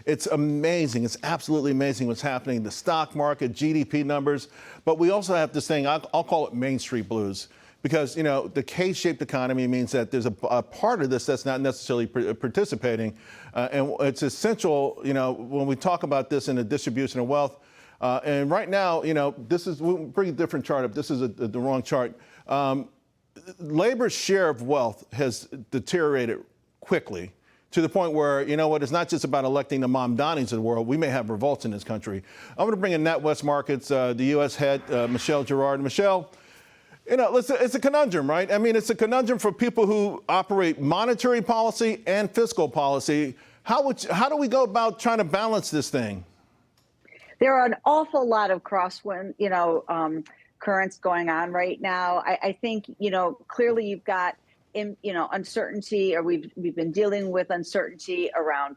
It's amazing. It's absolutely amazing what's happening in the stock market, GDP numbers. But we also have this thing, I'll call it Main Street blues. Because, the K-shaped economy means that there's a part of this that's not necessarily participating. And it's essential, when we talk about this in the distribution of wealth. And right now, this is, we'll bring a different chart up. This is the wrong chart. Labor's share of wealth has deteriorated quickly to the point where, it's not just about electing the Mom Donnies of the world. We may have revolts in this country. I'm going to bring in NatWest Markets, the U.S. head, Michelle Girard. Michelle, it's a conundrum, right? I mean, it's a conundrum for people who operate monetary policy and fiscal policy. How do we go about trying to balance this thing? There are an awful lot of crosswind, currents going on right now. I think, clearly you've got, uncertainty, or we've been dealing with uncertainty around,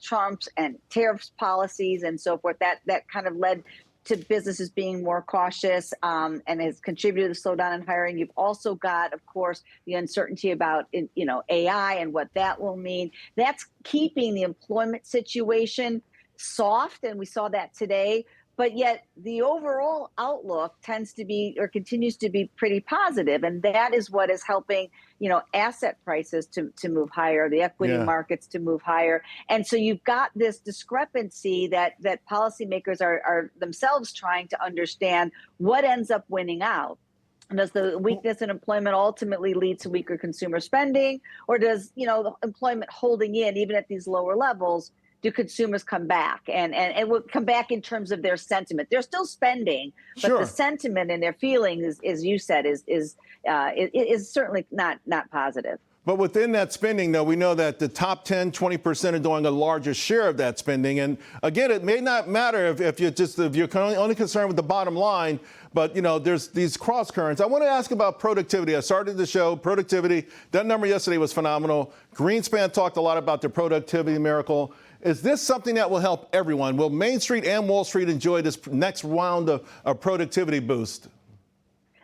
Trump's and tariffs policies and so forth. That kind of led to businesses being more cautious and has contributed to the slowdown in hiring. You've also got, of course, the uncertainty about, AI and what that will mean. That's keeping the employment situation soft, and we saw that today. But yet the overall outlook tends to be, or continues to be, pretty positive. And that is what is helping, asset prices to move higher, the equity markets to move higher. And so you've got this discrepancy that policymakers are themselves trying to understand what ends up winning out. Does the weakness in employment ultimately lead to weaker consumer spending? Or does, the employment holding in, even at these lower levels, do consumers come back and will come back in terms of their sentiment? They're still spending, but the sentiment and their feelings, as you said, is certainly not positive. But within that spending, though, we know that the top 10, 20% are doing a larger share of that spending. And again, it may not matter if you're only concerned with the bottom line, but, there's these cross currents. I want to ask about productivity. I started the show, productivity. That number yesterday was phenomenal. Greenspan talked a lot about the productivity miracle. Is this something that will help everyone? Will Main Street and Wall Street enjoy this next round of productivity boost?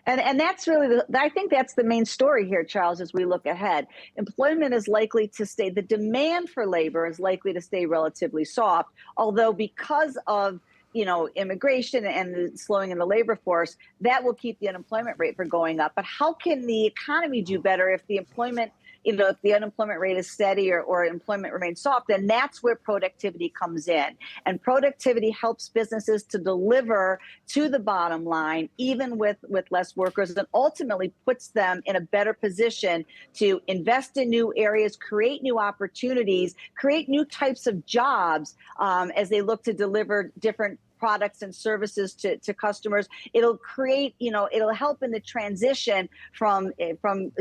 And that's really, I think that's the main story here, Charles, as we look ahead. Employment is likely to stay, the demand for labor is likely to stay relatively soft, although because of immigration and the slowing in the labor force, that will keep the unemployment rate from going up. But how can the economy do better if the employment, if the unemployment rate is steady or employment remains soft? Then that's where productivity comes in. And productivity helps businesses to deliver to the bottom line, even with less workers, and ultimately puts them in a better position to invest in new areas, create new opportunities, create new types of jobs as they look to deliver different products and services to customers. It'll create, it'll help in the transition from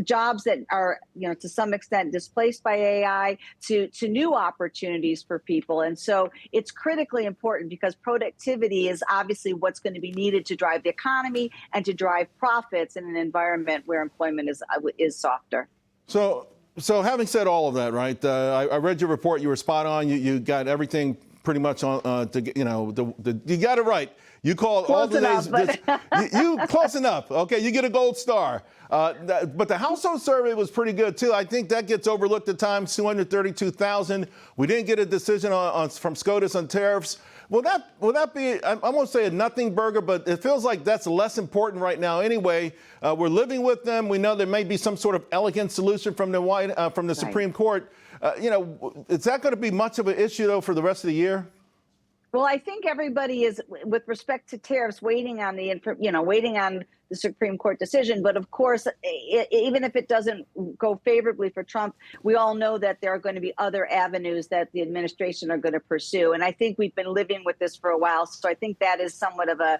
jobs that are, to some extent displaced by AI to new opportunities for people. And so it's critically important because productivity is obviously what's going to be needed to drive the economy and to drive profits in an environment where employment is softer. So having said all of that, right, I read your report. You were spot on. You got everything pretty much on, you got it right. You called all the days. You close enough. Okay, you get a gold star. But the household survey was pretty good too. I think that gets overlooked at times. 232,000. We didn't get a decision from SCOTUS on tariffs. Will that be? I won't say a nothing burger, but it feels like that's less important right now. Anyway, we're living with them. We know there may be some sort of elegant solution from the Supreme Court. Is that going to be much of an issue though for the rest of the year? Well, I think everybody is, with respect to tariffs, waiting on the Supreme Court decision. But of course, even if it doesn't go favorably for Trump, we all know that there are going to be other avenues that the administration are going to pursue. And I think we've been living with this for a while. So I think that is somewhat of a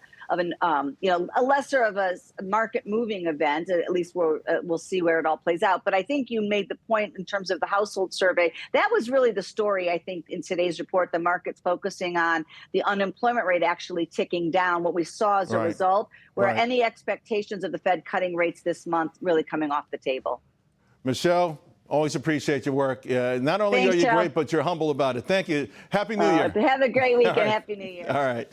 lesser of a market moving event. At least we'll see where it all plays out. But I think you made the point in terms of the household survey. That was really the story, I think, in today's report. The market's focusing on the unemployment rate actually ticking down. What we saw as a result were any expectations of the Fed cutting rates this month really coming off the table. Michelle, always appreciate your work. Not only are you great, but you're humble about it. Thank you. Happy New Year. Have a great weekend. Happy New Year. All right.